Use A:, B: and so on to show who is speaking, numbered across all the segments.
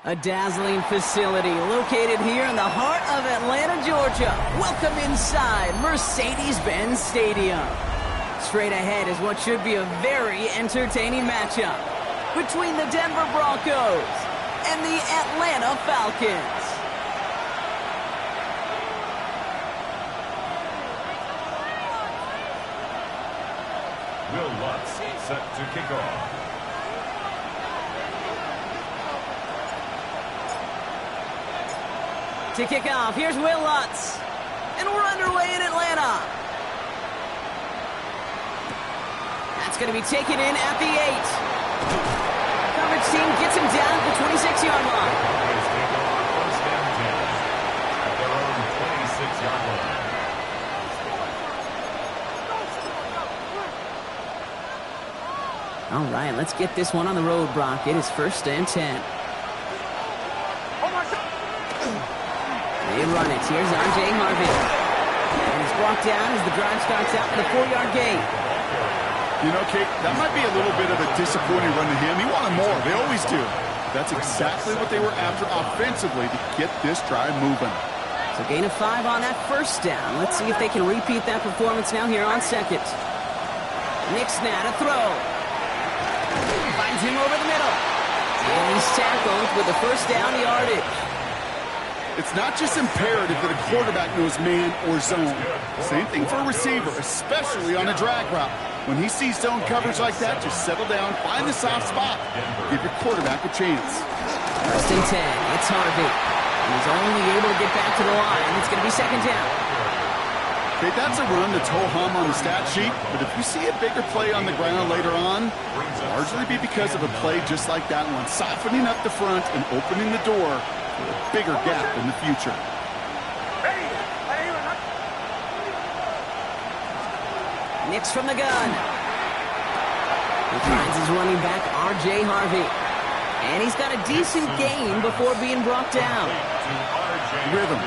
A: A dazzling facility located here in the heart of Atlanta, Georgia. Welcome inside Mercedes-Benz Stadium. Straight ahead is what should be a very entertaining matchup between the Denver Broncos and the Atlanta Falcons.
B: Will Lutz set to kick off.
A: To kick off, here's Will Lutz. And we're underway in Atlanta. That's going to be taken in at the 8. Coverage team gets him down at the 26-yard line.
B: First and 10 at their own 26-yard line.
A: All right, let's get this one on the road, Brock. It is first and 10. They run it. Here's R.J. Harvey. And he's brought down as the drive starts out with a 4-yard gain.
C: You know, Kate, that might be a little bit of a disappointing run to him. He wanted more. They always do. That's exactly what they were after offensively to get this drive moving.
A: So gain of 5 on that first down. Let's see if they can repeat that performance now here on second. Nick's now to throw. Finds him over the middle. And he's tackled with the first down yardage.
C: It's not just imperative that a quarterback knows man or zone. Same thing for a receiver, especially on a drag route. When he sees zone coverage like that, just settle down, find the soft spot, give your quarterback a chance.
A: First and 10, it's Harvey. He's only able to get back to the line. It's going to be second down.
C: Okay, that's a run that's ho-hum on the stat sheet, but if you see a bigger play on the ground later on, it'll largely be because of a play just like that one, softening up the front and opening the door for a bigger gap in the future.
A: Nick's from the gun. He finds his running back, R.J. Harvey. And he's got a decent gain before being brought down.
C: Rhythm.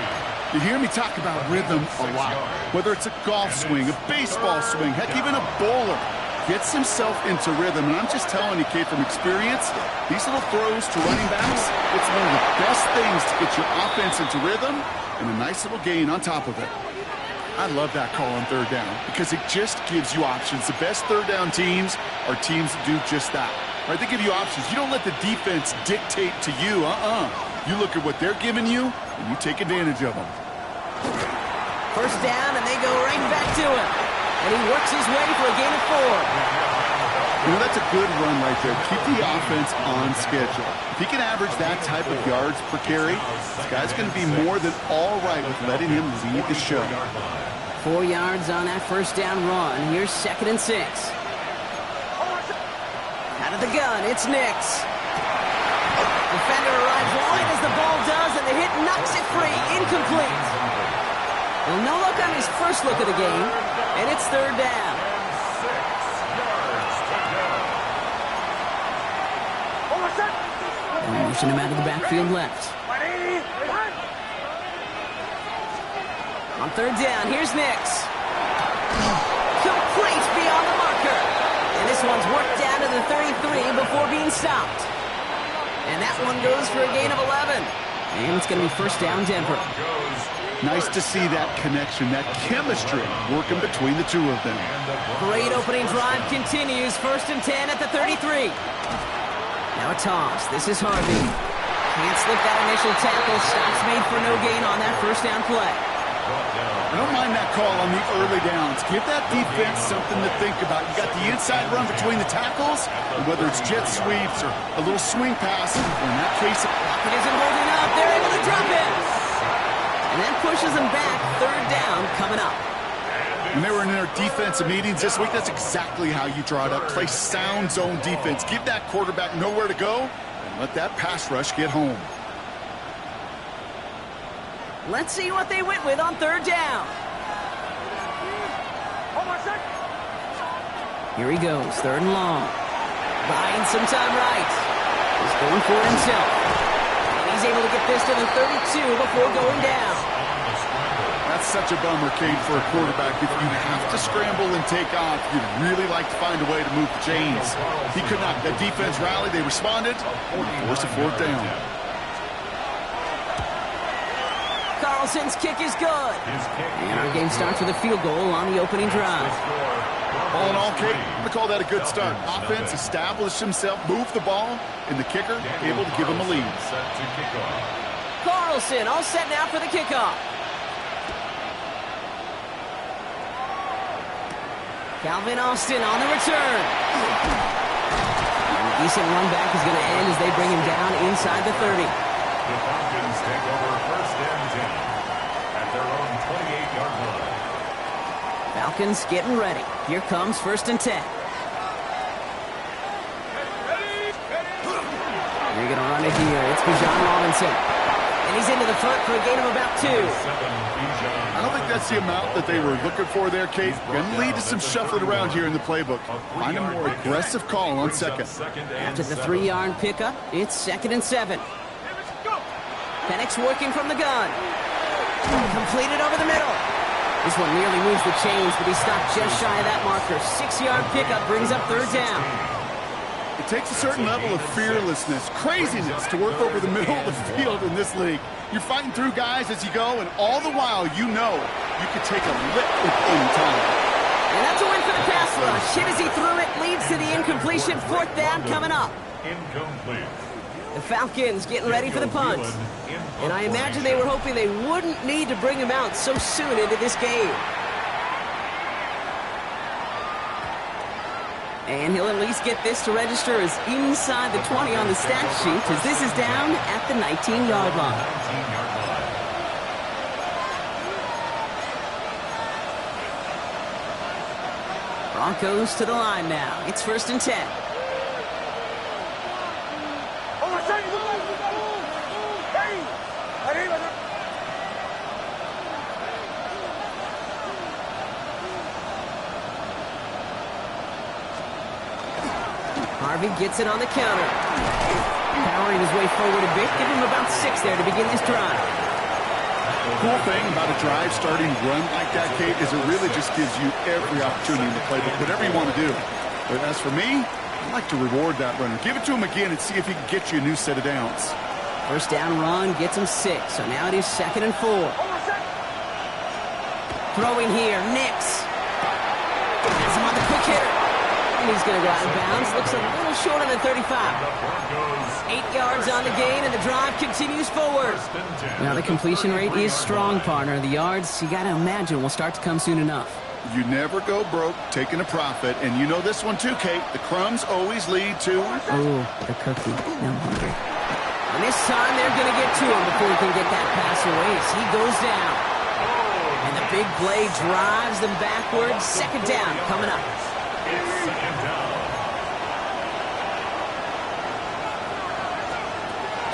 C: You hear me talk about rhythm a lot. Whether it's a golf swing, a baseball swing, heck, even a bowler gets himself into rhythm. And I'm just telling you, Kate, from experience, these little throws to running backs, it's one of the best things to get your offense into rhythm and a nice little gain on top of it. I love that call on third down because it just gives you options. The best third down teams are teams that do just that. Right? They give you options. You don't let the defense dictate to you. You look at what they're giving you, and you take advantage of them.
A: First down, and they go right back to him. And he works his way for a gain of 4.
C: You know, that's a good run right there. Keep the offense on schedule. If he can average that type of yards per carry, this guy's going to be more than all right with letting him lead the show.
A: 4 yards on that first down run. Here's second and 6. Out of the gun, it's Nix. Defender arrives right as the ball does, and the hit knocks it free. Incomplete. Well, no luck on his first look of the game, and it's third down. And motion him out of the backfield left. On third down, here's Nix. Complete beyond the marker. And this one's worked down to the 33 before being stopped. And that one goes for a gain of 11. And it's going to be first down, Denver.
C: Nice to see that connection, that chemistry working between the two of them.
A: Great opening drive continues. First and 10 at the 33. Now a toss. This is Harvey. Can't slip that initial tackle. Stops made for no gain on that first down play.
C: I don't mind that call on the early downs. Give that defense something to think about. You got the inside run between the tackles, and whether it's jet sweeps or a little swing pass, or in that case,
A: Pocket isn't holding up. They're able to drop it. And that pushes them back. Third down coming up.
C: when they were in their defensive meetings this week, that's exactly how you draw it up. Play sound zone defense. Give that quarterback nowhere to go, and let that pass rush get home.
A: Let's see what they went with on third down. Here he goes, third and long. Buying some time right. He's going for it himself. And he's able to get this to the 32 before going down.
C: That's such a bummer, Kate, for a quarterback. If you have to scramble and take off, you'd really like to find a way to move the chains. He could not. That defense rallied. They responded. Force a fourth down.
A: Carlson's kick is good. And our game starts with a field goal on the opening drive.
C: All in all, Kate, I'm going to call that a good start. Offense established himself, moved the ball, and the kicker able to give him a lead.
A: Carlson all set now for the kickoff. Calvin Austin on the return. A decent run back is going to end as they bring him down inside the 30.
B: The Falcons take over first and 10 at their own 28-yard line.
A: Falcons getting ready. Here comes first and 10. They're going to run it here. It's Bijan Robinson. And he's into the front for a gain of about 2.
C: I don't think that's the amount that they were looking for there, Kate. Going to lead to some shuffling around here in the playbook. Find a more aggressive call on second.
A: After the 3-yard pickup, it's 2nd and 7. Penix working from the gun. Completed over the middle. This one nearly moves the chains, but he stopped just shy of that marker. 6-yard pickup brings up 3rd down.
C: It takes a certain level of fearlessness, craziness to work over the middle of the field in this league. You're fighting through guys as you go, and all the while you know you could take a lick at any time.
A: And that's a win for the pass rush. Hit as he threw it, leads to the incompletion. 4th down coming up.
B: Incomplete.
A: The Falcons getting ready for the punt. And I imagine they were hoping they wouldn't need to bring him out so soon into this game. And he'll at least get this to register as inside the 20 on the stat sheet, as this is down at the 19-yard line. Broncos to the line now. It's 1st and 10. Harvey gets it on the counter. Powering his way forward a bit. Give him about 6 there to begin this drive.
C: The cool thing about a drive starting run like that, Kate, is it really just gives you every opportunity in the playbook, whatever you want to do. But as for me, I like to reward that runner. Give it to him again and see if he can get you a new set of downs.
A: 1st down run gets him 6. So now it is 2nd and 4. Throwing here, Nix. Has him on the quick hitter. And he's going to go out of bounds. Looks a little short on the 35. 8 yards on the gain, and the drive continues forward. Now the completion rate is strong, partner. The yards, you got to imagine, will start to come soon enough.
C: You never go broke taking a profit, and you know this one too, Kate. The crumbs always lead to...
A: Oh, the cookie. Now I'm hungry. And this time they're going to get to him before he can get that pass away as he goes down. And the big play drives them backwards. 2nd down coming up.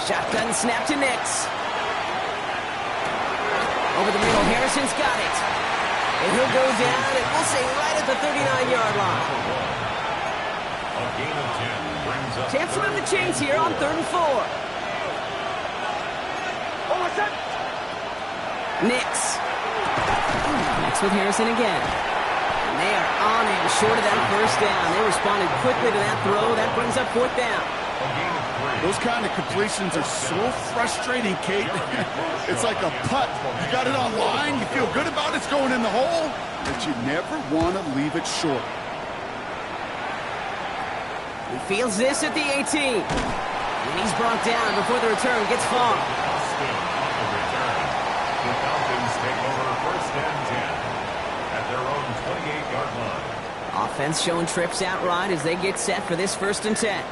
A: Shotgun snap to Nix. Over the middle, Harrison's got it. And he'll go down, and we'll say right at the 39-yard line.
B: A gain of 10 brings up.
A: Chance to move the chains here on 3rd and 4. Nix. Nix with Harrison again. And they are on him short of that 1st down. They responded quickly to that throw. That brings up 4th down.
C: Those kind of completions are so frustrating, Kate. It's like a putt. You got it on line, you feel good about it's going in the hole, but you never want to leave it short.
A: He fields this at the 18. And he's brought down before the return gets far.
B: The Falcons take over first and 10 at their own 28-yard line.
A: Offense showing trips outright as they get set for this 1st and 10.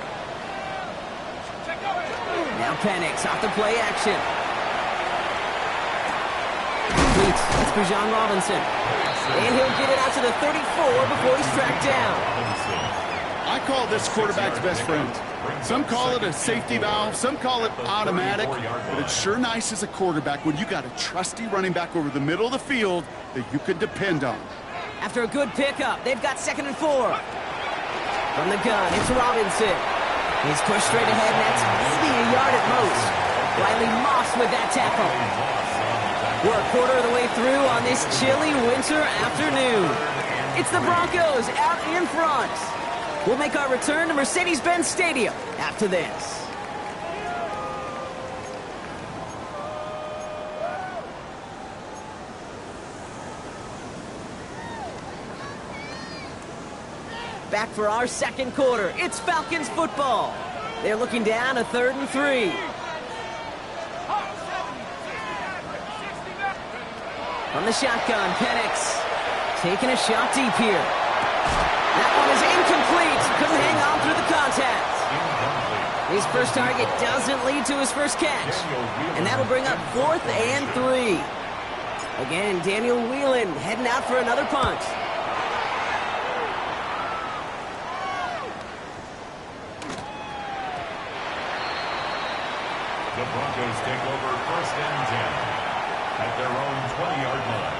A: Now Penix off the play action. Complete. It's Bijan Robinson. And he'll get it out to the 34 before he's tracked down.
C: I call this quarterback's best friend. Some call it a safety valve, some call it automatic, but it's sure nice as a quarterback when you got a trusty running back over the middle of the field that you can depend on.
A: After a good pickup, they've got 2nd and 4. From the gun, it's Robinson. He's pushed straight ahead, and that's maybe a yard at most. Riley Moss with that tackle. We're a quarter of the way through on this chilly winter afternoon. It's the Broncos out in front. We'll make our return to Mercedes-Benz Stadium after this. Back for our second quarter. It's Falcons football. They're looking down a 3rd and 3. From the shotgun, Penix taking a shot deep here. That one is incomplete. Couldn't hang on through the contact. His first target doesn't lead to his first catch. And that'll bring up 4th and 3. Again, Daniel Whelan heading out for another punt.
B: The Broncos take over 1st and 10 at their own 20-yard line.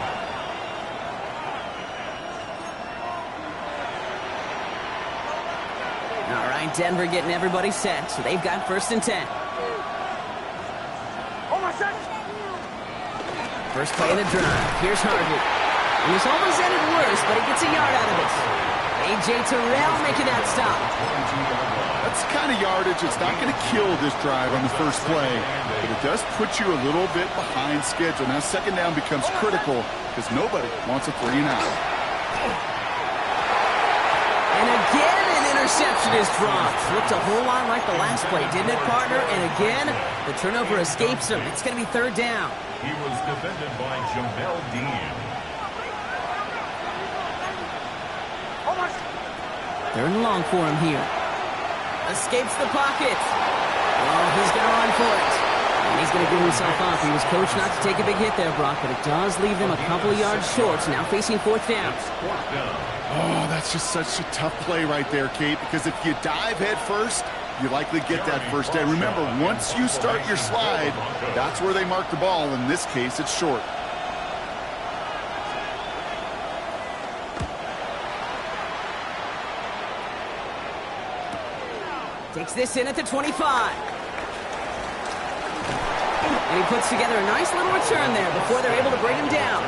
A: All right, Denver getting everybody set, so they've got 1st and 10. First play of the drive. Here's Harvey. And this almost ended worse, but he gets a yard out of it. A.J. Terrell making that stop.
C: That's the kind of yardage that's not going to kill this drive on the first play, but it does put you a little bit behind schedule. Now, 2nd down becomes critical because nobody wants a 3 and out.
A: And again, an interception is dropped. Looked a whole lot like the last play, didn't it, partner? And again, the turnover escapes him. It's going to be 3rd down.
B: He was defended by Jamel Dean.
A: 3rd and long for him here. Escapes the pocket. Oh, he's going to run for it. And he's going to give himself up. He was coached not to take a big hit there, Brock, but it does leave them a couple of yards short. So now facing 4th down.
C: Oh, that's just such a tough play right there, Kate, because if you dive head first, you likely get that 1st down. Remember, once you start your slide, that's where they mark the ball. In this case, it's short.
A: Takes this in at the 25. And he puts together a nice little return there before they're able to bring him down.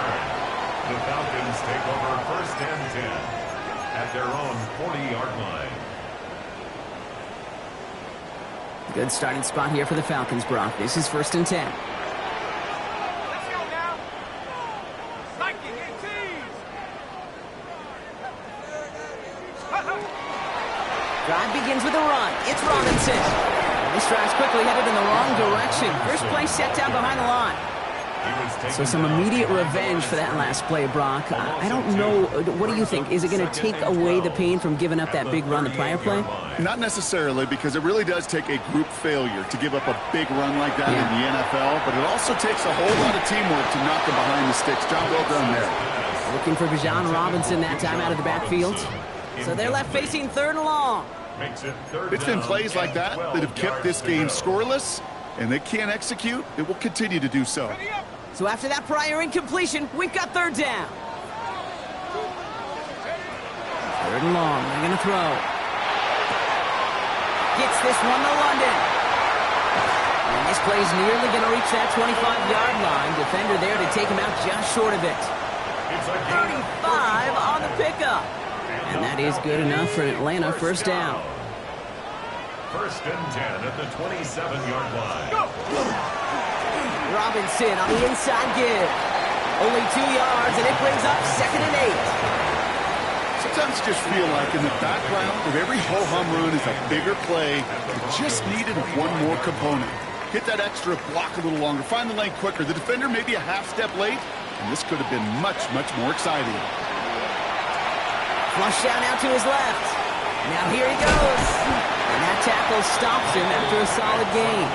B: The Falcons take over 1st and 10 at their own 40-yard line.
A: Good starting spot here for the Falcons, Brock. This is 1st and 10. Drive begins with a run. It's Robinson. This drive's quickly headed in the wrong direction. First play set down behind the line. So some immediate revenge for that last play, Brock. I don't know. What do you think? Is it going to take away the pain from giving up that big run the prior play?
C: Not necessarily, because it really does take a group failure to give up a big run like that in the NFL, but it also takes a whole lot of teamwork to knock them behind the sticks. Job well done there.
A: Looking for Bijan Robinson that time out of the backfield. So they're left facing 3rd and long.
C: It's been plays like that that have kept this game scoreless, and they can't execute. It will continue to do so.
A: So after that prior incompletion, we've got 3rd down. 3rd and long. They're going to throw. Gets this one to London. And this play's nearly going to reach that 25-yard line. Defender there to take him out just short of it. 35 on the pickup. And that is good enough for an Atlanta 1st down.
B: 1st and 10 at the 27-yard line.
A: Robinson on the inside give. Only 2 yards, and it brings up 2nd and 8.
C: Sometimes you just feel like in the background of every ho-hum run is a bigger play. You just needed one more component. Hit that extra block a little longer. Find the lane quicker. The defender may be a half step late, and this could have been much, much more exciting.
A: Flush down out to his left. Now here he goes. And that tackle stops him after a solid gain.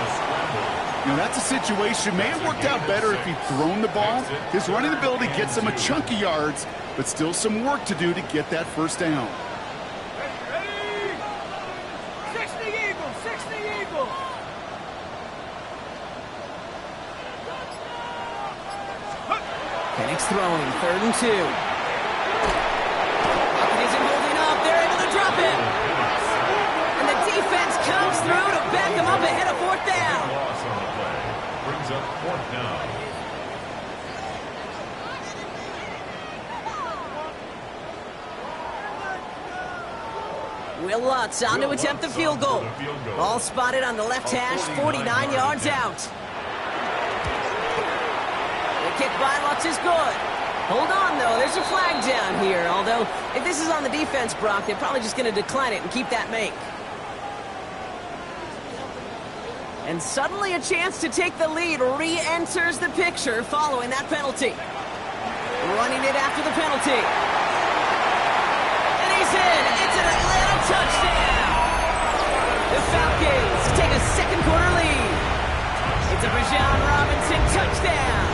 C: You know, that's a situation. May have worked out better if he'd thrown the ball. His running ability gets him a chunk of yards, but still some work to do to get that 1st down.
D: Ready? 60 Eagles, 60 Eagles.
A: Penix throwing, 3rd and 2. Pocket isn't holding up. They're able to drop him. And the defense comes fourth down.
B: Loss on the play. Brings up fourth down.
A: Will Lutz on to attempt the field goal. Ball spotted on the left hash, 49 yards out. The kick by Lutz is good. Hold on, though. There's a flag down here. Although, if this is on the defense, Brock, they're probably just going to decline it and keep that make. And suddenly a chance to take the lead re-enters the picture following that penalty. Running it after the penalty. And he's in. It's an Atlanta touchdown. The Falcons take a second quarter lead. It's a Bijan Robinson touchdown.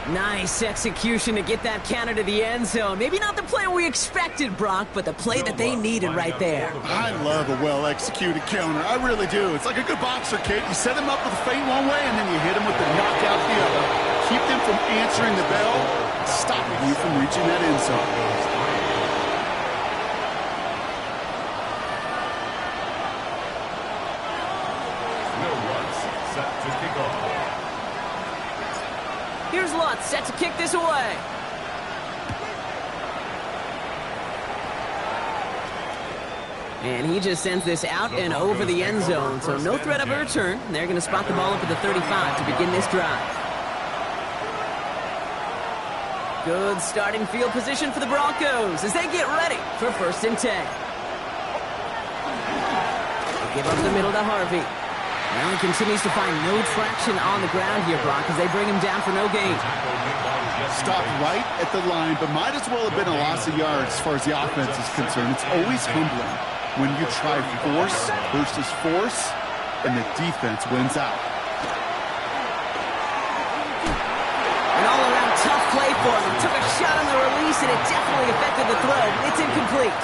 A: Nice execution to get that counter to the end zone. Maybe not the play we expected, Brock, but the play that they needed right there.
C: I love a well-executed counter. I really do. It's like a good boxer, Kate. You set him up with a feint one way, and then you hit him with the knockout the other. Keep them from answering the bell, stopping you from reaching that end zone.
A: Here's Lutz, set to kick this away. And he just sends this out and over the end zone, so no threat of a return. They're going to spot the ball up at the 35 to begin this drive. Good starting field position for the Broncos as they get ready for 1st and 10. They give up the middle to Harvey. Well, he continues to find no traction on the ground here, Brock, as they bring him down for no gain.
C: Stopped right at the line, but might as well have been a loss of yards as far as the offense is concerned. It's always humbling when you try force versus force, and the defense wins out.
A: An all-around tough play for him. Took a shot on the release, and it definitely affected the throw. It's incomplete.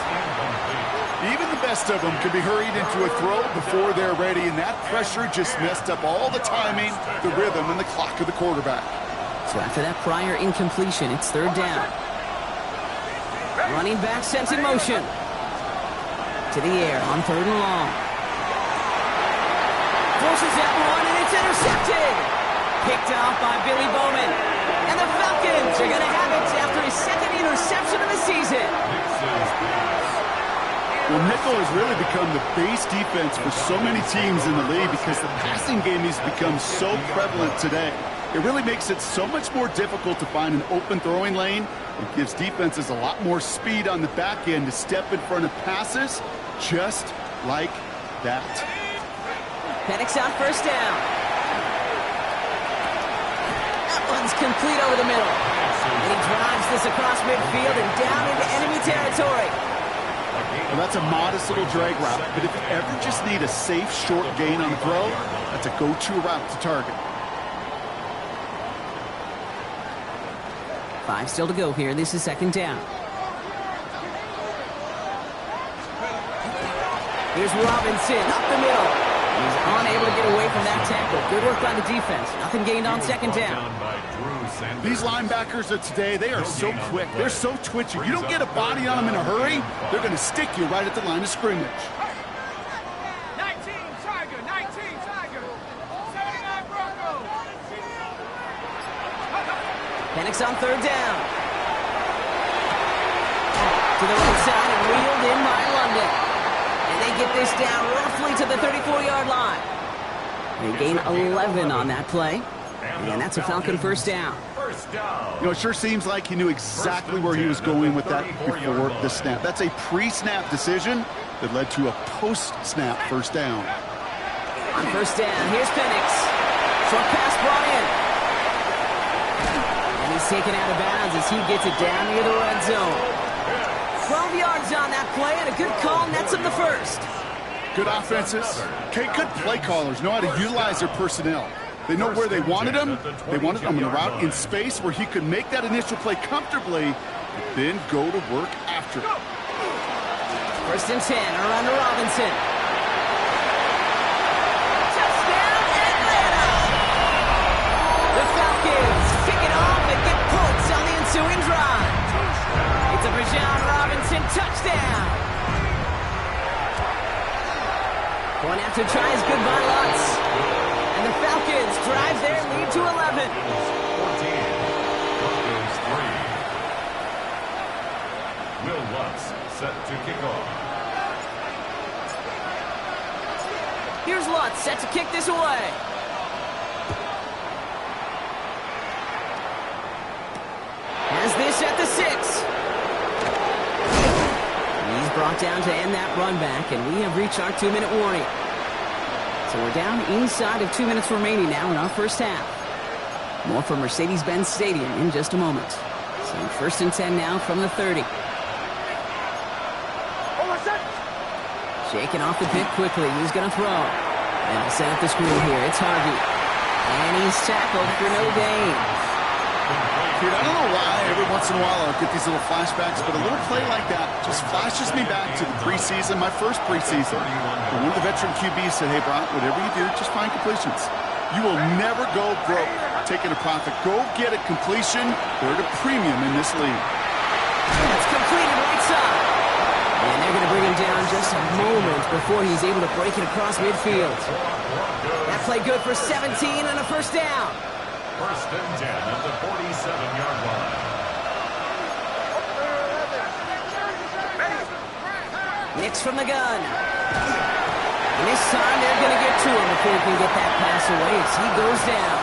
C: Even the best of them can be hurried into a throw before they're ready, and that pressure just messed up all the timing, the rhythm, and the clock of the quarterback.
A: So after that prior incompletion, it's 3rd down. Running back sent in motion. To the air on 3rd and long. Forces that one, and it's intercepted. Picked off by Billy Bowman. And the Falcons are going to have it after his 2nd interception of the season.
C: Well, nickel has really become the base defense for so many teams in the league because the passing game has become so prevalent today. It really makes it so much more difficult to find an open throwing lane. It gives defenses a lot more speed on the back end to step in front of passes just like that.
A: Penix on 1st down. That one's complete over the middle. And he drives this across midfield and down into enemy territory.
C: Well, that's a modest little drag route, but if you ever just need a safe, short gain on the throw, that's a go-to route to target.
A: 5 still to go here. This is 2nd down. Here's Robinson up the middle. He's unable to get away from that tackle. Good work by the defense. Nothing gained on 2nd down.
C: These linebackers of today, they are so quick. They're so twitchy. You don't get a body on them in a hurry, they're going to stick you right at the line of scrimmage.
D: 19 Tiger, 19 Tiger, 79 Broncos.
A: Penix on 3rd down. To the right side and reeled in by London. And they get this down roughly to the 34-yard line. They gain 11 on that play. And that's a Falcon 1st down.
C: You know, it sure seems like he knew exactly where he was going with that before the snap. That's a pre-snap decision that led to a post-snap 1st down.
A: On 1st down, here's Penix. Short pass brought in. And he's taken out of bounds as he gets it down near the red zone. 12 yards on that play, and a good call nets him the 1st.
C: Good offenses. Okay, good play callers know how to utilize their personnel. They know where they wanted him. They wanted him in a route in space where he could make that initial play comfortably, but then go to work after.
A: 1st and 10, around to Robinson. Touchdown, Atlanta! The Falcons kick it off and get points on the ensuing drive. It's a Bijan Robinson touchdown. Going out to try his goodbye Lutz. And the Falcons drive their lead to 11.
B: 14. Broncos 3. Will Lutz set to kick off.
A: Here's Lutz set to kick this away. Has this at the 6. He's brought down to end that run back, and we have reached our 2-minute warning. So we're down inside of 2 minutes remaining now in our first half. More from Mercedes-Benz Stadium in just a moment. So 1st and 10 now from the 30. Shaking off the pit quickly. He's going to throw. And he'll set up the screen here. It's Harvey. And he's tackled for no gain.
C: Dude, I don't know why every once in a while I'll get these little flashbacks, but a little play like that just flashes me back to the preseason, my first preseason. And one of the veteran QBs said, hey, Brock, whatever you do, just find completions. You will never go broke taking a profit. Go get a completion. They're at a premium in this league.
A: That's completed right side. And they're going to bring him down just a moment before he's able to break it across midfield. That play good for 17 and a first down.
B: 1st and 10 at the 47-yard line.
A: Nix from the gun. And this time they're going to get to him before he can get that pass away as he goes down.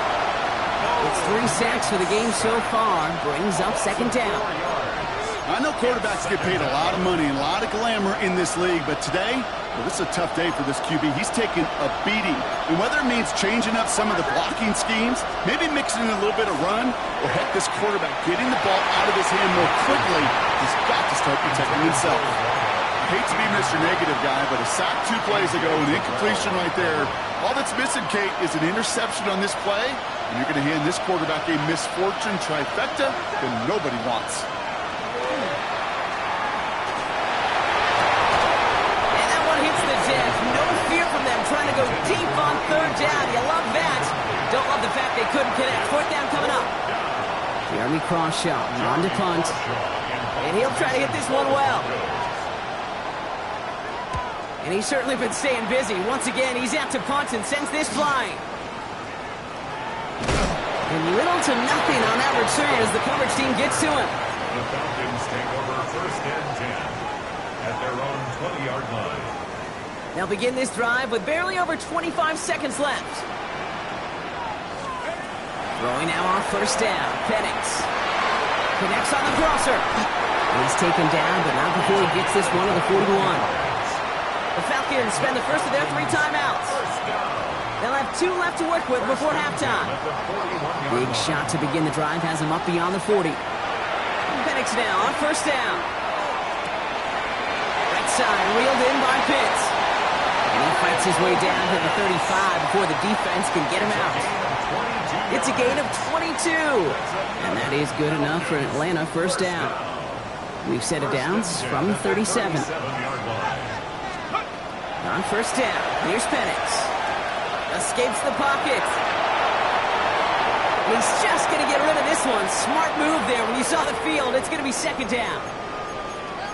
A: It's 3 sacks for the game so far. Brings up 2nd down.
C: I know quarterbacks get paid a lot of money and a lot of glamour in this league, but today, well, this is a tough day for this QB. He's taking a beating. And whether it means changing up some of the blocking schemes, maybe mixing in a little bit of run, or heck, this quarterback getting the ball out of his hand more quickly, he's got to start protecting himself. I hate to be Mr. Negative guy, but a sack 2 plays ago, an incompletion right there. All that's missing, Kate, is an interception on this play, and you're going to hand this quarterback a misfortune trifecta that nobody wants.
A: No fear from them trying to go deep on 3rd down. You love that. Don't love the fact they couldn't connect. 4th down coming up. Jeremy Crawshaw on to punt. And he'll try to hit this one well. And he's certainly been staying busy. Once again, he's out to punt and sends this flying. And little to nothing on that return as the coverage team gets to him.
B: The Falcons take over 1st and 10 at their own 20-yard line.
A: They'll begin this drive with barely over 25 seconds left. Throwing now on 1st down. Penix connects on the crosser. He's taken down, but not before he gets this one to the 41. The Falcons spend the first of their 3 timeouts. They'll have 2 left to work with before halftime. Big shot to begin the drive has him up beyond the 40. Penix now on 1st down. Right side reeled in by Pitts. And he fights his way down to the 35 before the defense can get him out. It's a gain of 22. And that is good enough for an Atlanta 1st down. We've set it down from the 37. On 1st down, here's Penix. Escapes the pocket. He's just going to get rid of this one. Smart move there. When you saw the field, it's going to be 2nd down.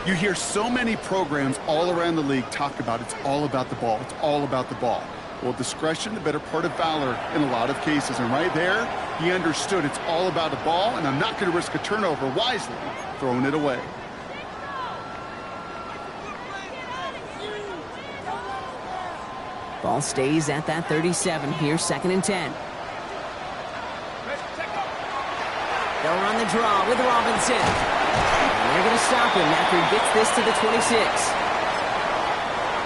C: You hear so many programs all around the league talk about it's all about the ball. It's all about the ball. Well, discretion, the better part of valor in a lot of cases. And right there, he understood it's all about the ball, and I'm not going to risk a turnover wisely, throwing it away.
A: Ball stays at that 37. Here's 2nd and 10. They'll run the draw with Robinson. And they're going to stop him after he gets this to the 26.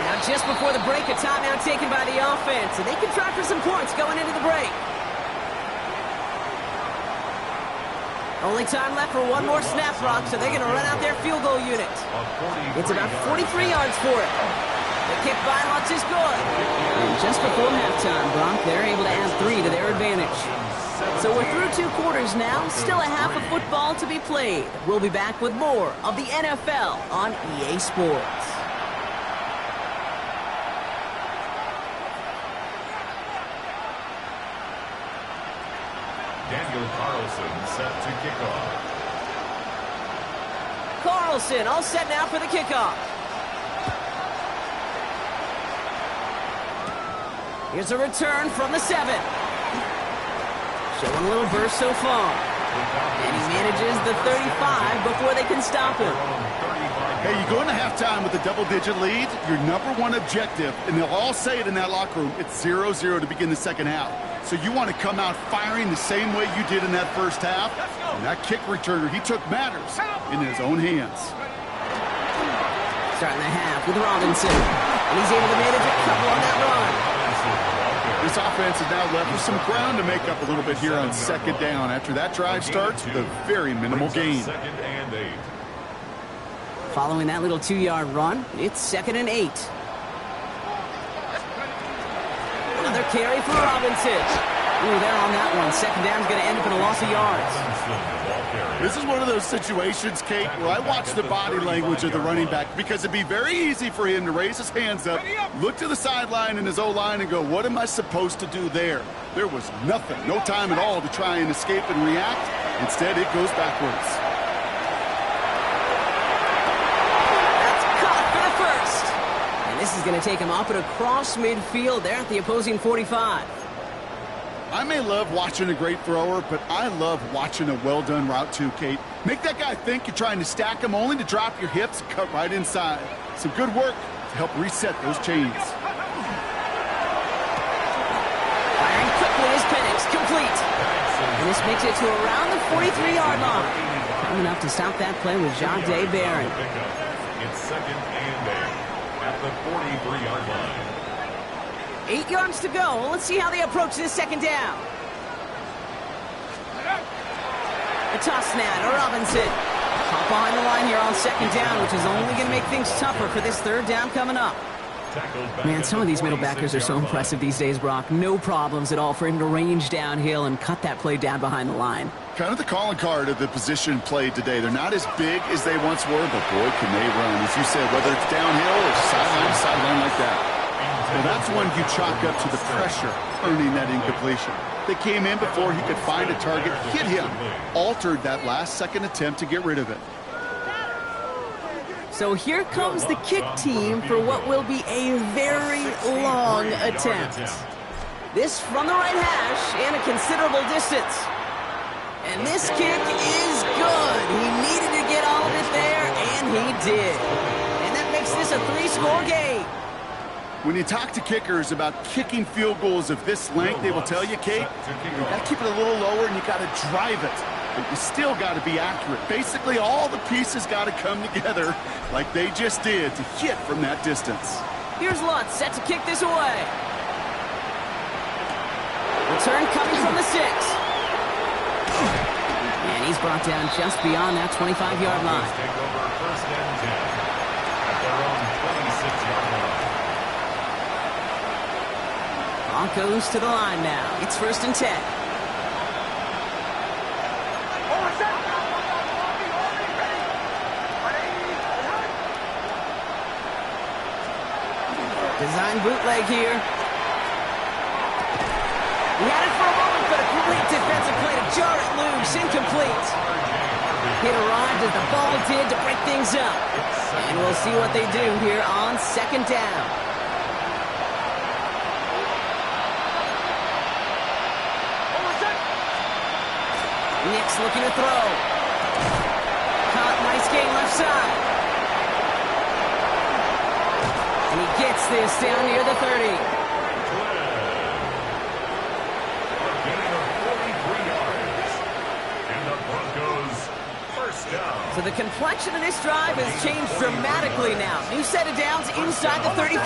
A: Now just before the break, a timeout taken by the offense. And they can try for some points going into the break. Only time left for one more snap, Brock, so they're going to run out their field goal unit. It's about 43 yards for it. The kick by Lutz is good. And just before halftime, Brock, they're able to add 3 to their advantage. So we're through 2 quarters now. Still a half of football to be played. We'll be back with more of the NFL on EA Sports.
B: Daniel Carlson set to kick off.
A: Carlson all set now for the kickoff. Here's a return from the 7. Showing a little burst so far. And he manages the 35 before they can stop him.
C: Hey, you go into halftime with a double-digit lead, your number one objective, and they'll all say it in that locker room, it's 0-0 to begin the second half. So you want to come out firing the same way you did in that first half. And that kick returner, he took matters in his own hands.
A: Starting the half with Robinson. And he's able to manage a couple on that run.
C: This offense is now left with some ground to make up a little bit here on second down after that drive starts with a very minimal gain.
A: Following that little 2-yard run, it's 2nd and 8. Another carry for Robinson. Ooh, they're on that one. Second down's going to end up in a loss of yards.
C: This is one of those situations, Kate, where I watch the body language of the running back because it'd be very easy for him to raise his hands up, look to the sideline in his O-line and go, what am I supposed to do there? There was nothing, no time at all to try and escape and react. Instead, it goes backwards.
A: That's caught for the first. And this is going to take him up and across midfield there at the opposing 45.
C: I may love watching a great thrower, but I love watching a well-done route too, Kate. Make that guy think you're trying to stack him only to drop your hips and cut right inside. Some good work to help reset those chains.
A: Firing quickly is Penix, complete. And this makes it to around the 43-yard line. Coming up to stop that play with Jahdae Barron.
B: It's 2nd and 8 at the 43-yard line.
A: 8 yards to go. Let's see how they approach this second down. A toss snap to Robinson. Hop behind the line here on second down, which is only going to make things tougher for this third down coming up. Man, some of these middle backers are so impressive these days, Brock. No problems at all for him to range downhill and cut that play down behind the line.
C: Kind of the calling card of the position played today. They're not as big as they once were, but boy, can they run. As you said, whether it's downhill or sideline to sideline like that. Well, that's one you chalk up to the pressure earning that incompletion. They came in before he could find a target, hit him, altered that last-second attempt to get rid of it.
A: So here comes the kick team for what will be a very long attempt. This from the right hash and a considerable distance. And this kick is good. He needed to get all of it there, and he did. And that makes this a 3-score game.
C: When you talk to kickers about kicking field goals of this length, they will tell you, Kate, you got to keep it a little lower and you got to drive it. But you still got to be accurate. Basically, all the pieces got to come together like they just did to hit from that distance.
A: Here's Lutz set to kick this away. Return coming from the 6. And he's brought down just beyond that 25-yard line.
B: Take over 1st and 10 at their own 26-yard line.
A: Broncos to the line now. It's 1st and 10. Design bootleg here. He had it for a moment, but a great defensive play to jar it loose. Incomplete. Hit arrived as the ball did to break things up. And we'll see what they do here on second down. Nick's looking to throw. Caught, nice gain left side. And he gets this down near the 30.
B: Getting a 43 yards. And the Broncos 1st down.
A: So the complexion of this drive has changed dramatically now. New set of downs inside the 35.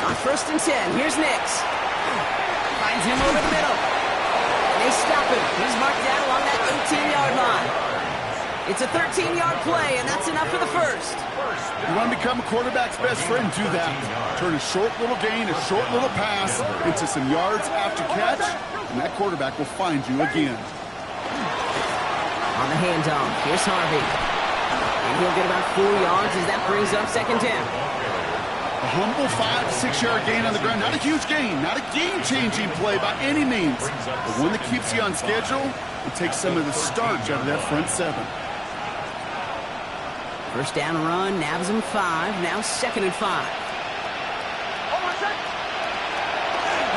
A: On 1st and 10, here's Nix. Finds him over the middle. And they stop him. He's marked down along that 18-yard line. It's a 13-yard play, and that's enough for the first.
C: You want to become a quarterback's best friend? Do that. Turn a short little gain, a short little pass into some yards after catch, and that quarterback will find you again.
A: On the handoff, here's Harvey. And he'll get about 4 yards as that brings up second down.
C: A humble 5 to 6 yard gain on the ground. Not a huge gain, not a game-changing play by any means, but one that keeps you on schedule and takes some of the starch out of that front 7.
A: First down run, nabs him 5. Now 2nd and 5.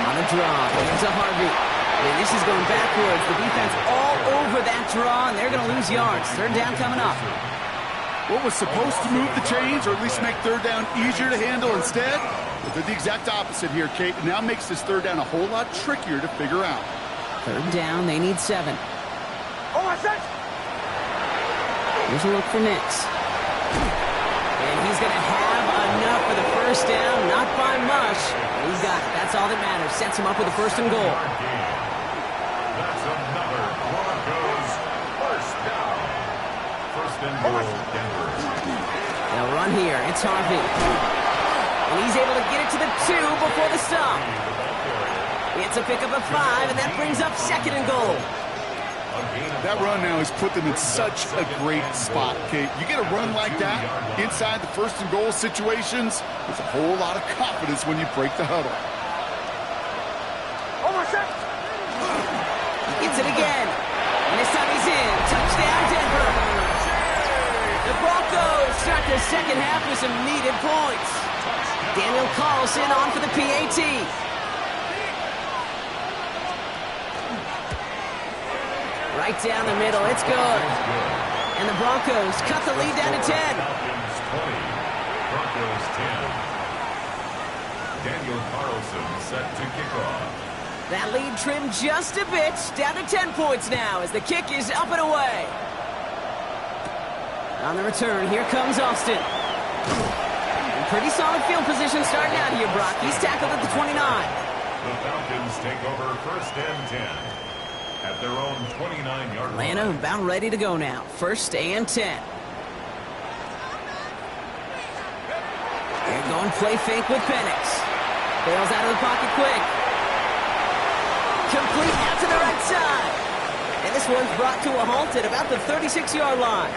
A: On the draw, here's a Harvey. And this is going backwards. The defense all over that draw, and they're going to lose yards. 3rd down coming up.
C: What was supposed to move the chains, or at least make 3rd down easier to handle instead? But they're the exact opposite here, Kate. It now makes this 3rd down a whole lot trickier to figure out.
A: 3rd down, they need 7. Here's a look for Nix. And he's going to have enough for the 1st down. Not by much. He's got it. That's all that matters. Sets him up with a 1st and goal.
B: That's another Broncos 1st down. 1st and goal, Denver.
A: They'll run here. It's Harvey. And he's able to get it to the 2 before the stop. It's a pickup of 5, and that brings up 2nd and goal.
C: That run now has put them in such a great spot, Kate. You get a run like that inside the 1st and goal situations, there's a whole lot of confidence when you break the huddle.
A: He gets it again. And this time he's in. Touchdown, Denver. The Broncos start the 2nd half with some needed points. Daniel Carlson on for the PAT. Right down the middle. It's good. And the Broncos cut the lead down to 10.
B: Falcons 20, Broncos 10. Daniel Carlson set to kick off.
A: That lead trimmed just a bit. Down to 10 points now as the kick is up and away. On the return, here comes Austin. Pretty solid field position starting out here, Brock. He's tackled at the 29.
B: The Falcons take over 1st and 10 at their own 29-yard line.
A: Atlanta about ready to go now. 1st and 10. They're going play fake with Penix. Bails out of the pocket quick. Complete out to the right side. And this one's brought to a halt at about the 36-yard line.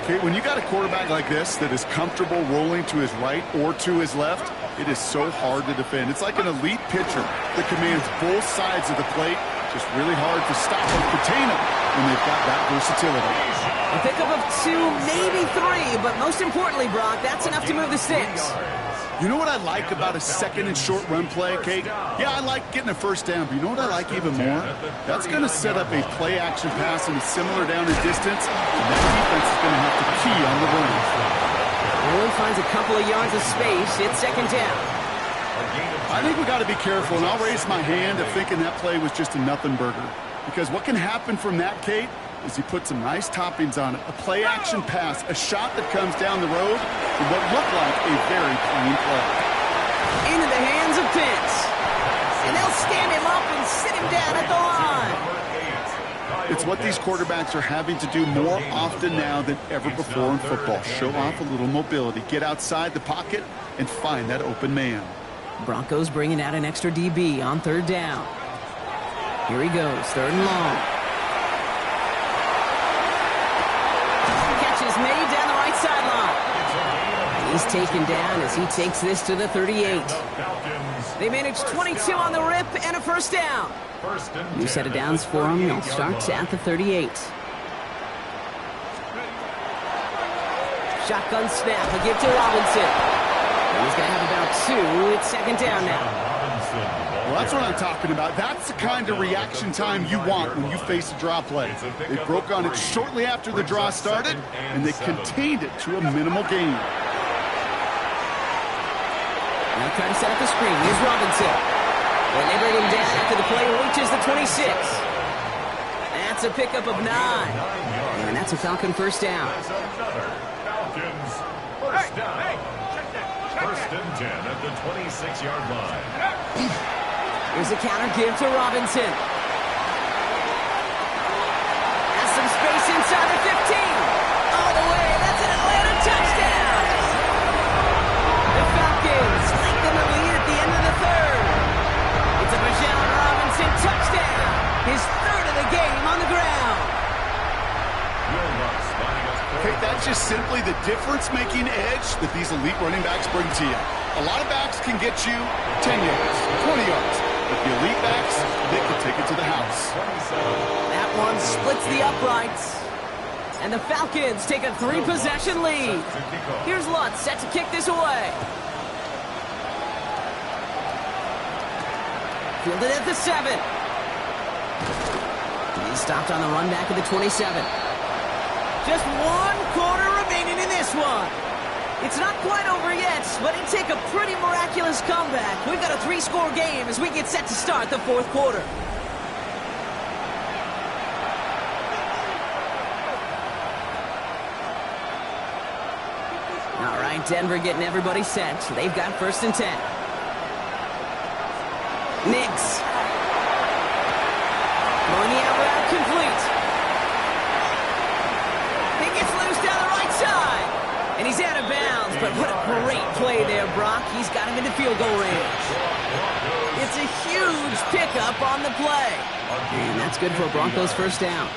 C: Okay, when you got a quarterback like this that is comfortable rolling to his right or to his left, it is so hard to defend. It's like an elite pitcher that commands both sides of the plate. Just really hard to stop or contain them when they've got that versatility.
A: A pickup of 2, maybe 3, but most importantly, Brock, that's enough to move the sticks.
C: You know what I like about a 2nd and short run play, Kate? Yeah, I like getting a 1st down, but you know what I like even more? That's going to set up a play-action pass in a similar down and distance, and that defense is going to have to key on the run.
A: Really finds a couple of yards of space. It's 2nd down.
C: I think we got to be careful, and I'll raise my hand of thinking that play was just a nothing burger. Because what can happen from that, Kate, is he put some nice toppings on it. A play-action pass, a shot that comes down the road, and what looked like a very clean play.
A: Into the hands of Pitts. And they'll stand him up and sit him down at the line.
C: It's what these quarterbacks are having to do more often now than ever before in football. Show off a little mobility, get outside the pocket, and find that open man.
A: Broncos bringing out an extra DB on 3rd down. Here he goes, 3rd and long. Catch is made down the right sideline. He's taken down as he takes this to the 38. They managed 22 on the rip and a 1st down. New set of downs for him. They'll start at the 38. Shotgun snap. A give to Robinson. He's going to have about 2. It's 2nd down now.
C: Well, that's what I'm talking about. That's the kind of reaction time you want when you face a draw play. They broke on it shortly after the draw started, and they contained it to a minimal gain.
A: Now trying to set up the screen. Here's Robinson. And they bring him down after the play reaches the 26. That's a pickup of 9. And that's a Falcon 1st down.
B: Falcons 1st down. 1st and 10 at the 26-yard line.
A: Here's a counter give to Robinson. Has some space inside the 15. All the way. That's an Atlanta touchdown. The Falcons lengthen the lead at the end of the 3rd. It's a Bijan Robinson touchdown. His 3rd of the game on the ground.
C: Okay, that's just simply the difference-making edge that these elite running backs bring to you. A lot of backs can get you 10 yards, 20 yards. But the elite backs, they can take it to the house.
A: That one splits the uprights. And the Falcons take a 3-possession lead. Here's Lutz set to kick this away. Fielded at the 7. He's stopped on the run back at the 27. Just 1 quarter remaining in this one. It's not quite over yet, but it'd take a pretty miraculous comeback. We've got a 3-score game as we get set to start the 4th quarter. All right, Denver getting everybody set. They've got 1st and 10. Nix. Throwing the out route complete. He gets loose down the right side. And he's out of bounds, but what a great play there, Brock. He's got him into field goal range. It's a huge pickup on the play. And that's good for a Broncos 1st down.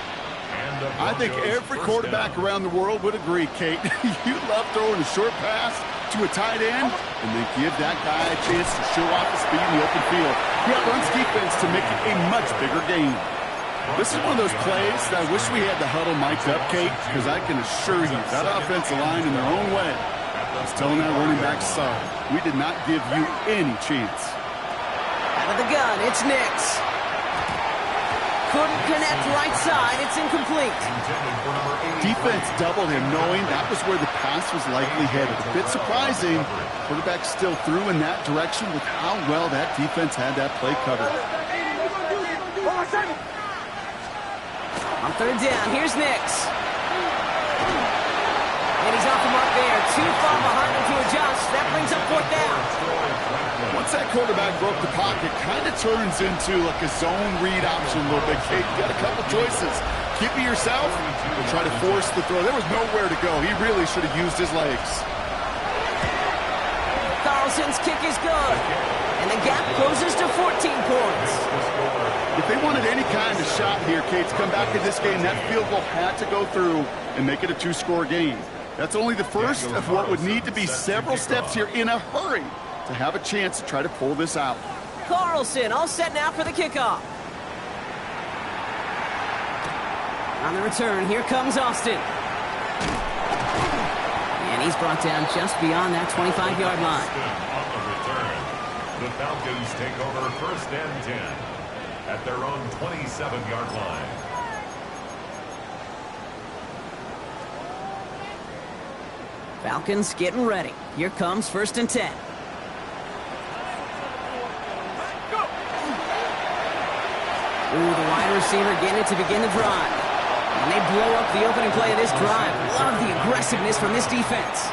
C: I think every quarterback around the world would agree, Kate. You love throwing a short pass to a tight end and then give that guy a chance to show off his speed in the open field. He outruns defense to make it a much bigger game. This is one of those plays that I wish we had the huddle mic'd up, Kate, because I can assure you that offensive line in their own way is telling that running back, sorry, we did not give you any chance.
A: Out of the gun, it's Nix. Couldn't connect right side. It's incomplete.
C: Defense doubled him, knowing that was where the pass was likely headed. A bit surprising. Quarterback still threw in that direction with how well that defense had that play covered.
A: On 3rd down, here's Nix. And he's off the mark there. Too far behind him to adjust. That brings up 4th down.
C: Once that quarterback broke the pocket, kind of turns into like a zone read option a little bit. Kate, you got a couple choices. Keep it yourself or try to force the throw. There was nowhere to go. He really should have used his legs.
A: Carlson's kick is good. And the gap closes to 14 points.
C: If they wanted any kind of shot here, Kate, to come back in this game, that field goal had to go through and make it a 2-score game. That's only the first of what would need to be several steps here in a hurry to have a chance to try to pull this out.
A: Carlson all set now for the kickoff. On the return, here comes Austin. And he's brought down just beyond that 25-yard line.
B: On the return, the Falcons take over 1st and 10 at their own 27-yard line.
A: Falcons getting ready. Here comes 1st and 10. Ooh, the wide receiver getting it to begin the drive. And they blow up the opening play of this drive. Love the aggressiveness from this defense.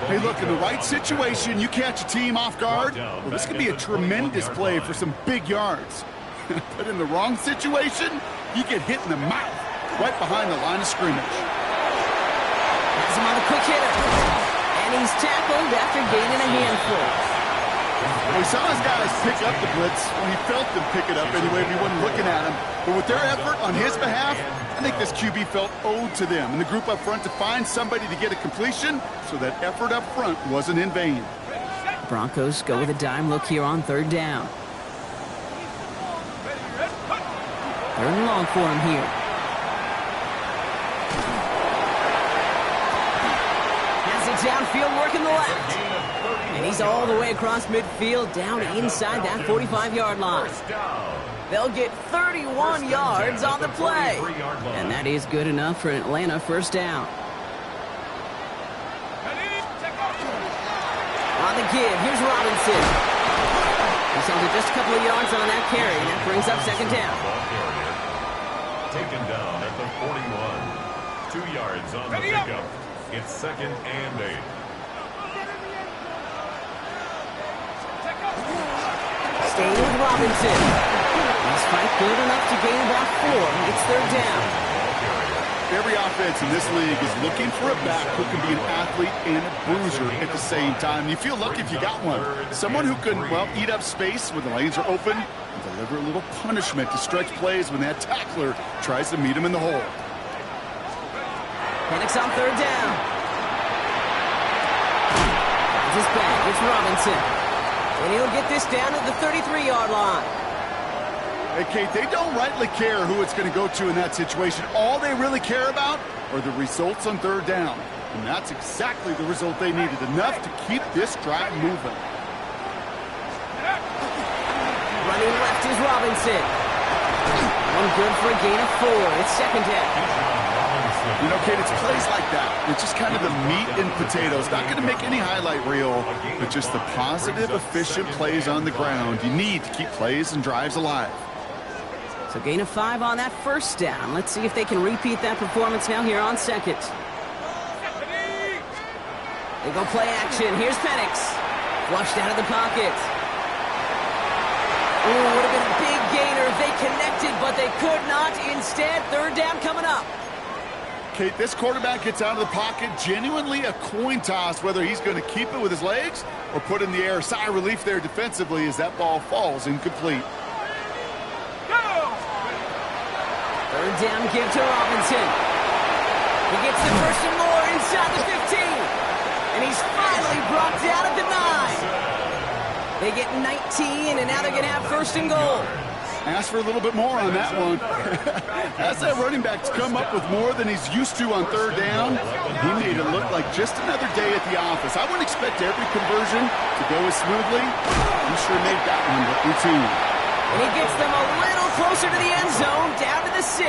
C: Hey, look, in the right situation, you catch a team off guard. Well, this could be a tremendous play for some big yards. But in the wrong situation, you get hit in the mouth right behind the line of scrimmage.
A: Has him on the quick hitter. And he's tackled after gaining a handful.
C: We saw his guys pick up the blitz. Well, he felt them pick it up anyway. We wasn't looking at him. But with their effort on his behalf, I think this QB felt owed to them and the group up front to find somebody to get a completion so that effort up front wasn't in vain.
A: Broncos go with a dime look here on 3rd down. 3rd and long for him here. Has it downfield, working the left. And he's all the way across midfield, down inside that 45-yard line. They'll get 31 yards on the play. And that is good enough for an Atlanta 1st down. On the give, here's Robinson. He's held it just a couple of yards on that carry, and that brings up 2nd down.
B: Taken down at the 41. 2 yards on the pickup. It's 2nd and 8.
A: Staying with Robinson. He's fight good enough to gain about 4. It's 3rd down.
C: Every offense in this league is looking for a back who can be an athlete and a bruiser at the same time. You feel lucky if you got one. Someone who can, well, eat up space when the lanes are open and deliver a little punishment to stretch plays when that tackler tries to meet him in the hole.
A: Penix on 3rd down. It's back. It's Robinson. And he'll get this down at the 33-yard line.
C: Hey, Kate, they don't rightly care who it's going to go to in that situation. All they really care about are the results on third down. And that's exactly the result they needed, enough to keep this drive moving.
A: Running left is Robinson. One good for a gain of 4. It's second down.
C: You know, Kate, it's plays like that. It's just kind of the meat and potatoes. Not going to make any highlight reel, but just the positive, efficient plays on the ground. You need to keep plays and drives alive.
A: So gain of 5 on that first down. Let's see if they can repeat that performance now here on second. They go play action. Here's Penix. Flushed out of the pocket. Ooh, would have been a big gainer if they connected, but they could not. Instead, third down coming up.
C: Kate, this quarterback gets out of the pocket, genuinely a coin toss, whether he's going to keep it with his legs or put in the air. Sigh of relief there defensively as that ball falls incomplete.
A: Third down give to Robinson. He gets the first and more inside the 15. And he's finally brought down at the 9. They get 19, and now they're going to have first and goal.
C: Ask for a little bit more on that one. As that running back's come up with more than he's used to on third down, he made it look like just another day at the office. I wouldn't expect every conversion to go as smoothly. He sure made that one look routine.
A: And he gets them a little closer to the end zone, down to the 6.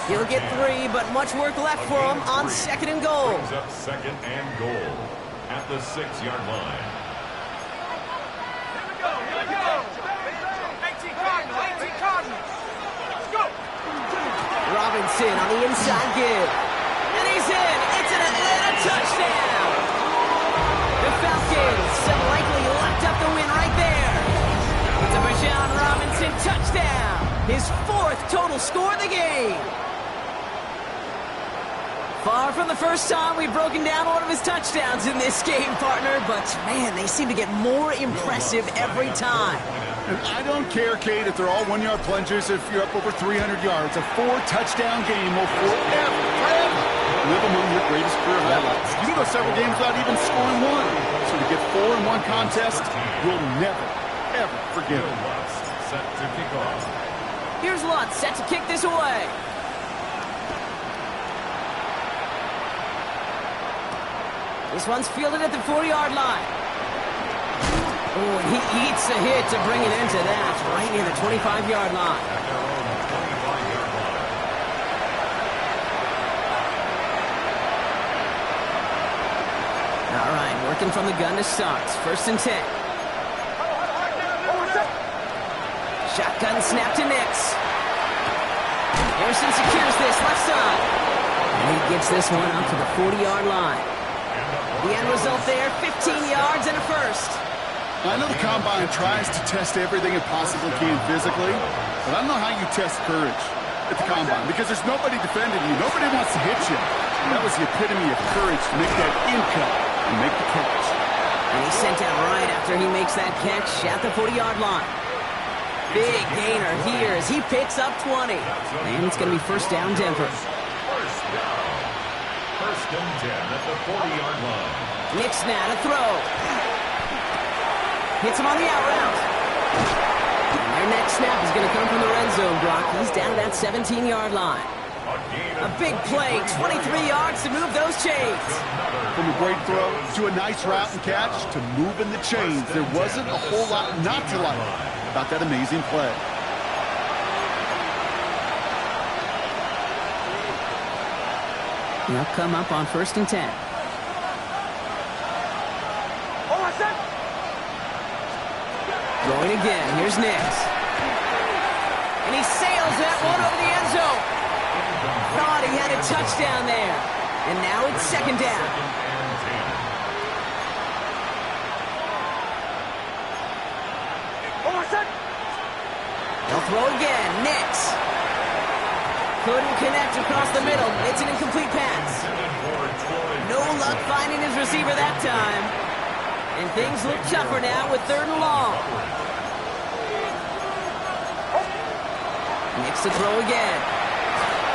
A: He'll get 3, but much work left for him on second and goal.
B: Second and goal at the 6-yard line.
A: Robinson on the inside give. And he's in. It's an Atlanta touchdown. The Falcons have likely locked up the win right there. It's a Bijan Robinson touchdown. His 4th total score of the game. Far from the first time we've broken down one of his touchdowns in this game, partner, but man, they seem to get more impressive every time.
C: And I don't care, Kate, if they're all 1-yard plungers, if you're up over 300 yards. A 4-touchdown game will forever live among your greatest career highlights. You can go several games without even scoring one. So to get 4 in one contest, you'll never, ever forget it.
B: Set to kick off.
A: Here's Lutz set to kick this away. This one's fielded at the 40-yard line. Oh, and he eats a hit to bring it into that, right near the 25-yard line. All right, working from the gun to start. First and 10. Shotgun snap to Nix. Harrison secures this left side. And he gets this one up to the 40-yard line. The end result there, 15 yards and a first.
C: I know the Combine tries to test everything it possibly can physically, but I don't know how you test courage at the Combine because there's nobody defending you. Nobody wants to hit you. That was the epitome of courage to make that in-cut and make the catch.
A: And he's sent out right after he makes that catch at the 40-yard line. Big gainer here as he picks up 20. And it's going to be first down Denver.
B: First down. First and 10 at the 40-yard line.
A: Nix now to throw. Hits him on the out route. And their next snap is going to come from the red zone, Brock. He's down at that 17-yard line. A big play, 23 yards to move those chains.
C: From a great throw to a nice route and catch to moving the chains. There wasn't a whole lot not to like about that amazing play.
A: They'll come up on first and 10. Going again. Here's Nix. And he sails that one over the end zone. Thought he had a touchdown there. And now it's second down. They'll throw again. Nix. Couldn't connect across the middle. It's an incomplete pass. No luck finding his receiver that time. And things look tougher now with third and long. Nix to throw again.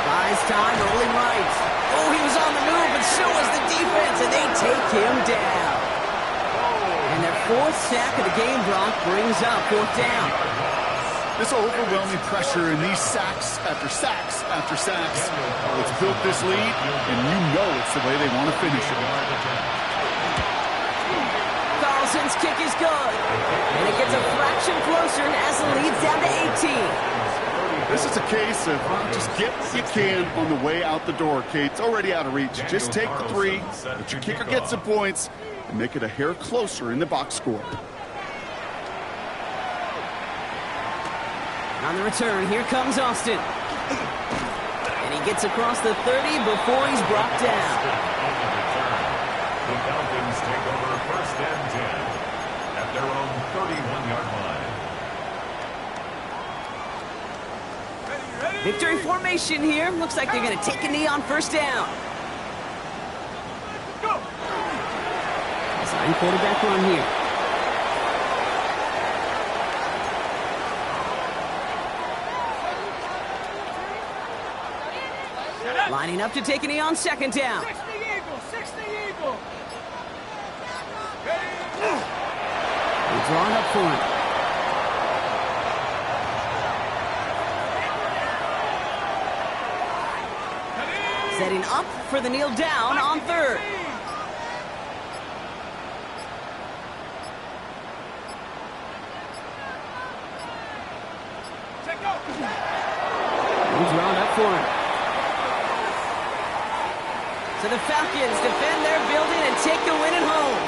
A: Buys time, rolling right. Oh, he was on the move, but so was the defense, and they take him down. And their 4th sack of the game, Brock, brings up 4th down.
C: This overwhelming pressure and these sacks after sacks after sacks. It's built this lead, and you know it's the way they want to finish it.
A: Carlson's kick is good. And it gets a fraction closer as the lead's down to 18.
C: This is a case of just get what you can on the way out the door, Kate. It's already out of reach. Just take the 3, let your kicker get some points, and make it a hair closer in the box score.
A: On the return, here comes Austin. And he gets across the 30 before he's brought down.
B: The Falcons take over first and 10 at their own 31-yard line.
A: Victory formation here. Looks like they're going to take a knee on first down. Design quarterback run here. Lining up to take a knee on second down.
D: 60 Eagle, 60 Eagle.
A: They're drawing up for him. Setting up for the kneel down on third. He's drawn up for him. So the Falcons defend their building and take the win at home.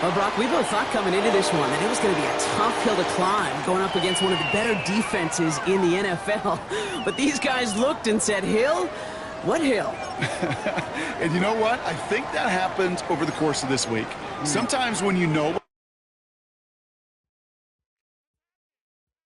A: Well, Brock, we both thought coming into this one that it was going to be a tough hill to climb going up against one of the better defenses in the NFL. But these guys looked and said, Hill? What hill?
C: And you know what? I think that happened over the course of this week. Sometimes when you know